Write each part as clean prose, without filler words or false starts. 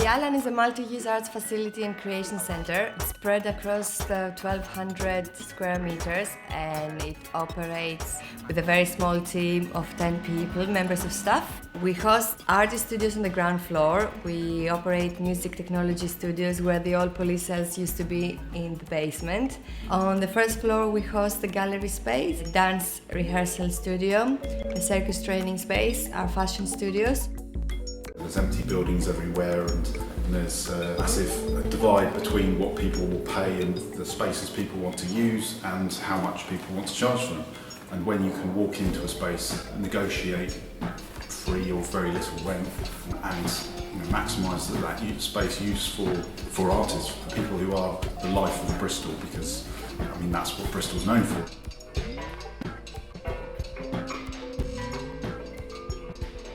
island is a multi-use arts facility and creation center. It's spread across the 1,200 square meters and it operates with a very small team of 10 people, members of staff. We host artist studios on the ground floor. We operate music technology studios where the old police cells used to be in the basement. On the first floor we host the gallery space, a dance rehearsal studio, a circus training space, our fashion studios. There's empty buildings everywhere and there's a massive divide between what people will pay and the spaces people want to use and how much people want to charge for them. And when you can walk into a space and negotiate free or very little rent and maximise that space use for artists, for people who are the life of Bristol, because that's what Bristol's known for.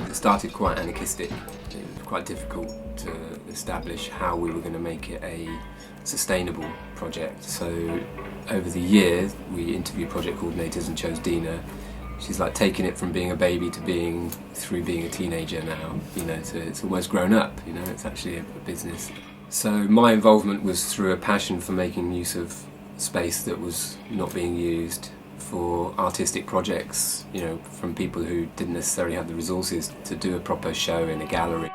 It started quite anarchistic. It was quite difficult to establish how we were going to make it a sustainable project. So over the years we interviewed project coordinators and chose Dina. She's like taking it from being a baby to being a teenager now, so it's almost grown up, it's actually a business. So my involvement was through a passion for making use of space that was not being used for artistic projects, from people who didn't necessarily have the resources to do a proper show in a gallery.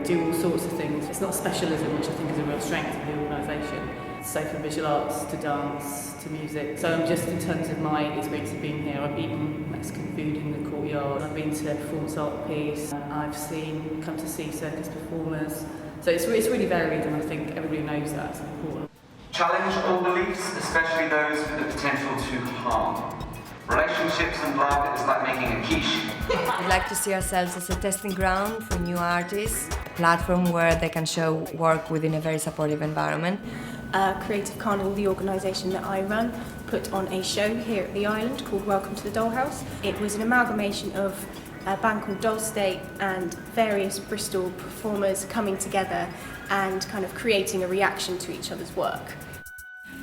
Do all sorts of things. It's not specialism, which I think is a real strength of the organisation. So from visual arts to dance to music. So I'm just, in terms of my experience of being here, I've eaten Mexican food in the courtyard, I've been to a performance art piece, I've come to see circus performers. So it's really varied, and I think everybody knows that, it's important. Challenge all beliefs, especially those with the potential to harm. Relationships and love is like making a quiche. We'd like to see ourselves as a testing ground for new artists, a platform where they can show work within a very supportive environment. Creative Carnival, the organisation that I run, put on a show here at the island called Welcome to the Dollhouse. It was an amalgamation of a band called Doll State and various Bristol performers coming together and kind of creating a reaction to each other's work.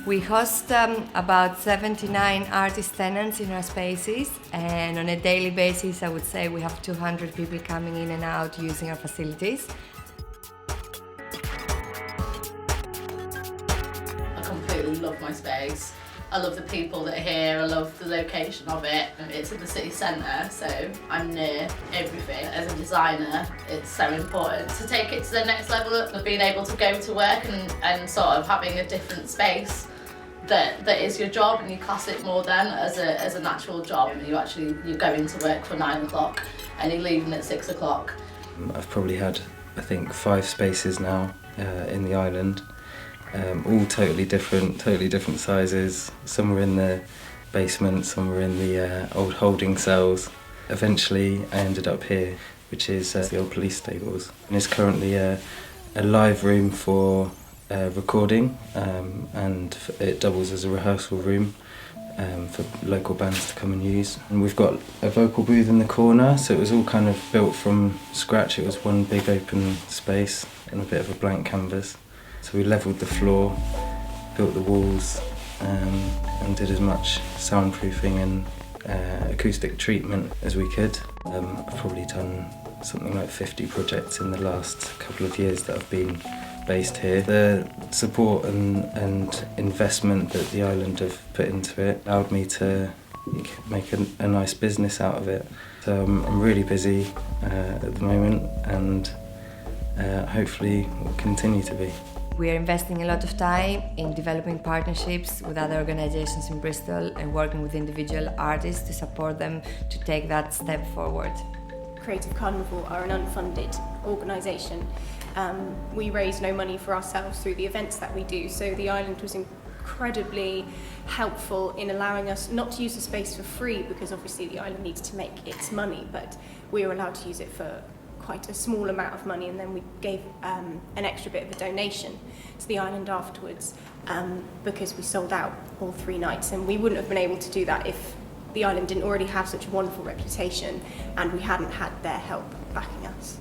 We host about 79 artist tenants in our spaces, and on a daily basis I would say we have 200 people coming in and out using our facilities. I completely love my space. I love the people that are here, I love the location of it. It's in the city centre, so I'm near everything. As a designer, it's so important to take it to the next level of being able to go to work and sort of having a different space that is your job, and you class it more then as an actual job. You go into work for 9 o'clock and you're leaving at 6 o'clock. I've probably had, I think, 5 spaces now in the island. All totally different sizes. Some were in the basement, some were in the old holding cells. Eventually I ended up here, which is the old police stables. And it's currently a live room for recording, and it doubles as a rehearsal room for local bands to come and use. And we've got a vocal booth in the corner, so it was all kind of built from scratch. It was one big open space and a bit of a blank canvas. So we levelled the floor, built the walls, and did as much soundproofing and acoustic treatment as we could. I've probably done something like 50 projects in the last couple of years that I've been based here. The support and investment that the island have put into it allowed me to make a nice business out of it. So I'm really busy at the moment, and hopefully will continue to be. We are investing a lot of time in developing partnerships with other organisations in Bristol and working with individual artists to support them to take that step forward. Creative Carnival are an unfunded organisation. We raise no money for ourselves through the events that we do, so the island was incredibly helpful in allowing us not to use the space for free, because obviously the island needs to make its money, but we were allowed to use it for quite a small amount of money, and then we gave an extra bit of a donation to the island afterwards, because we sold out all 3 nights, and we wouldn't have been able to do that if the island didn't already have such a wonderful reputation and we hadn't had their help backing us.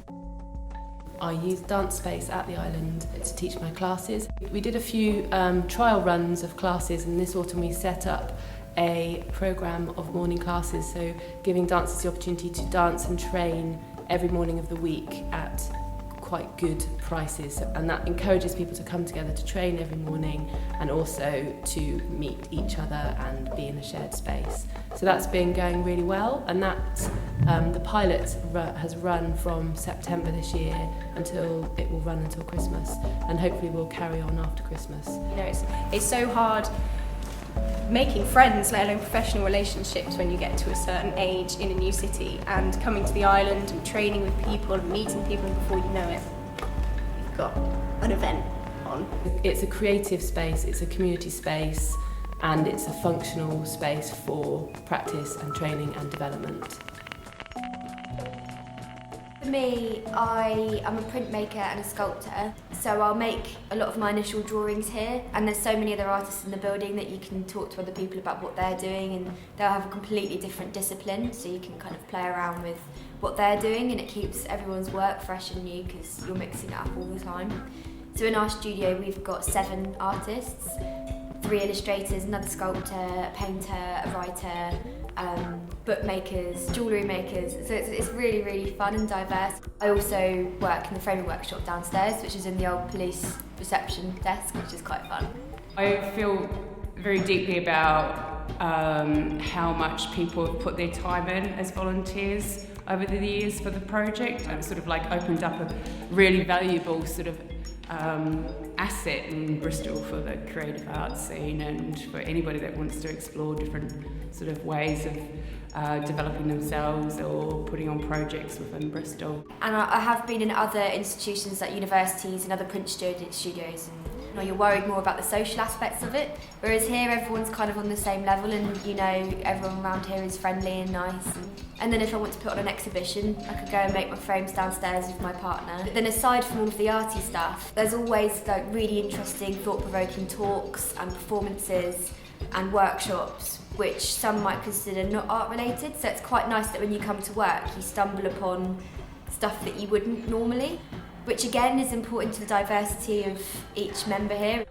I use dance space at the island to teach my classes. We did a few trial runs of classes, and this autumn we set up a programme of morning classes, so giving dancers the opportunity to dance and train every morning of the week at quite good prices, and that encourages people to come together to train every morning and also to meet each other and be in a shared space. So that's been going really well, and that the pilot has run from September this year until it will run until Christmas, and hopefully we'll carry on after Christmas. You know, it's so hard making friends, let alone professional relationships, when you get to a certain age in a new city, and coming to the island and training with people and meeting people, and before you know it, you've got an event on. It's a creative space, it's a community space, and it's a functional space for practice and training and development. For me, I'm a printmaker and a sculptor, so I'll make a lot of my initial drawings here, and there's so many other artists in the building that you can talk to other people about what they're doing, and they'll have a completely different discipline, so you can kind of play around with what they're doing, and it keeps everyone's work fresh and new because you're mixing it up all the time. So in our studio we've got 7 artists, 3 illustrators, another sculptor, a painter, a writer, bookmakers, jewellery makers, so it's really, really fun and diverse. I also work in the framing workshop downstairs, which is in the old police reception desk, which is quite fun. I feel very deeply about how much people have put their time in as volunteers over the years for the project. It's sort of like opened up a really valuable sort of asset in Bristol for the creative arts scene, and for anybody that wants to explore different sort of ways of developing themselves or putting on projects within Bristol. And I have been in other institutions like universities and other print studios, and you know, you're worried more about the social aspects of it, whereas here everyone's kind of on the same level, and you know, everyone around here is friendly and nice. And then if I want to put on an exhibition, I could go and make my frames downstairs with my partner. But then aside from all of the arty stuff, there's always like really interesting, thought-provoking talks and performances and workshops, which some might consider not art-related. So it's quite nice that when you come to work, you stumble upon stuff that you wouldn't normally, which again is important to the diversity of each member here.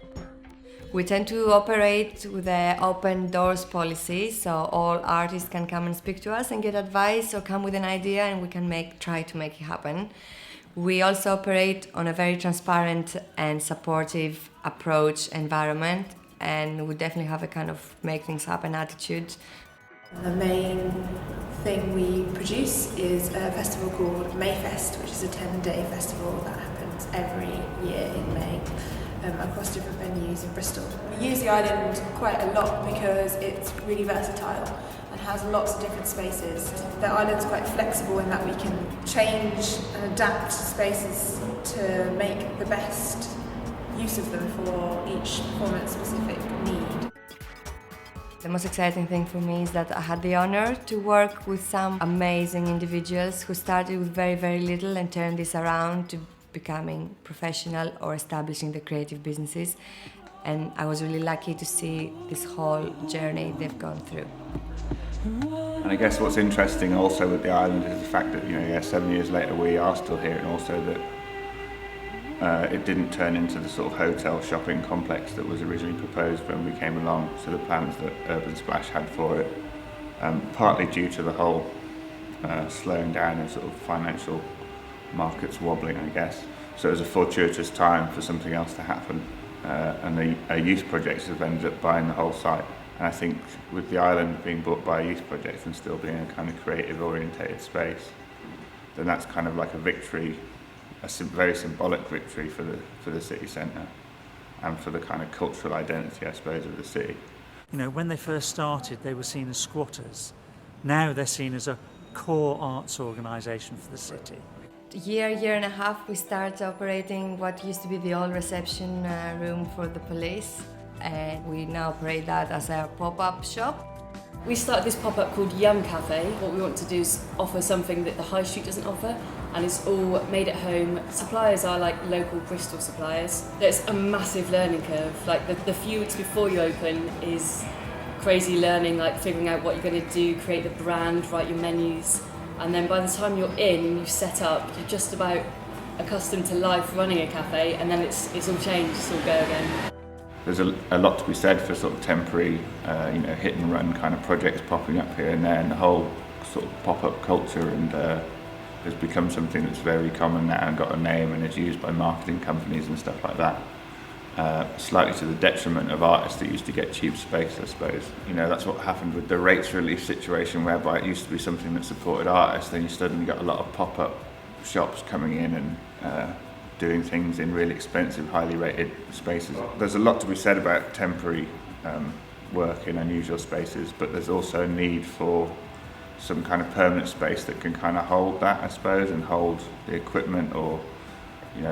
We tend to operate with an open doors policy, so all artists can come and speak to us and get advice or come with an idea, and we can try to make it happen. We also operate on a very transparent and supportive approach environment, and we definitely have a kind of make things happen attitude. The main thing we produce is a festival called Mayfest, which is a 10-day festival that happens every year in May. Across different venues in Bristol. We use the island quite a lot because it's really versatile and has lots of different spaces. The island's quite flexible in that we can change and adapt spaces to make the best use of them for each performance-specific need. The most exciting thing for me is that I had the honor to work with some amazing individuals who started with very, very little and turned this around to becoming professional or establishing the creative businesses, and I was really lucky to see this whole journey they've gone through. And I guess what's interesting also with the island is the fact that 7 years later we are still here, and also that it didn't turn into the sort of hotel shopping complex that was originally proposed when we came along. So the plans that Urban Splash had for it, partly due to the whole slowing down and sort of financial markets wobbling, I guess. So it was a fortuitous time for something else to happen, and a youth project has ended up buying the whole site. And I think with the island being bought by a youth project and still being a kind of creative orientated space, then that's kind of like a victory, very symbolic victory for the city centre and for the kind of cultural identity, I suppose, of the city. You know, when they first started, they were seen as squatters. Now they're seen as a core arts organisation for the city. Year and a half, we started operating what used to be the old reception room for the police, and we now operate that as a pop-up shop. We started this pop-up called Yum Cafe. What we want to do is offer something that the high street doesn't offer, and it's all made at home. Suppliers are like local Bristol suppliers. There's a massive learning curve. Like the few weeks before you open is crazy learning, like figuring out what you're going to do, create the brand, write your menus. And then by the time you're in and you've set up, you're just about accustomed to life running a cafe, and then it's all changed, it's all go again. There's a lot to be said for sort of temporary, hit and run kind of projects popping up here and there, and the whole sort of pop-up culture and has become something that's very common now and got a name and is used by marketing companies and stuff like that. Slightly to the detriment of artists that used to get cheap space, I suppose. That's what happened with the rates relief situation, whereby it used to be something that supported artists, then you suddenly got a lot of pop-up shops coming in and doing things in really expensive, highly rated spaces. There's a lot to be said about temporary work in unusual spaces, but there's also a need for some kind of permanent space that can kind of hold that, I suppose, and hold the equipment, or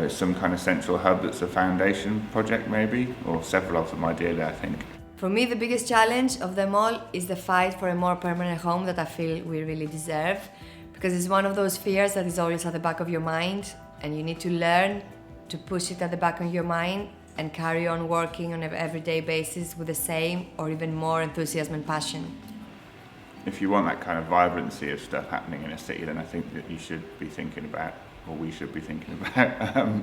some kind of central hub that's a foundation project maybe, or several of them ideally, I think. For me, the biggest challenge of them all is the fight for a more permanent home that I feel we really deserve, because it's one of those fears that is always at the back of your mind, and you need to learn to push it at the back of your mind and carry on working on an everyday basis with the same or even more enthusiasm and passion. If you want that kind of vibrancy of stuff happening in a city, then I think that you should be thinking about, or we should be thinking about,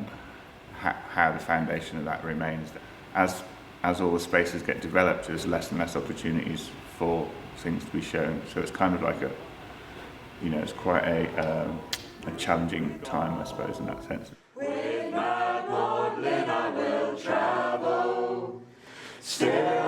how the foundation of that remains. As all the spaces get developed, there's less and less opportunities for things to be shown. So it's kind of like it's quite a challenging time, I suppose, in that sense. With Matt Maudlin I will travel, still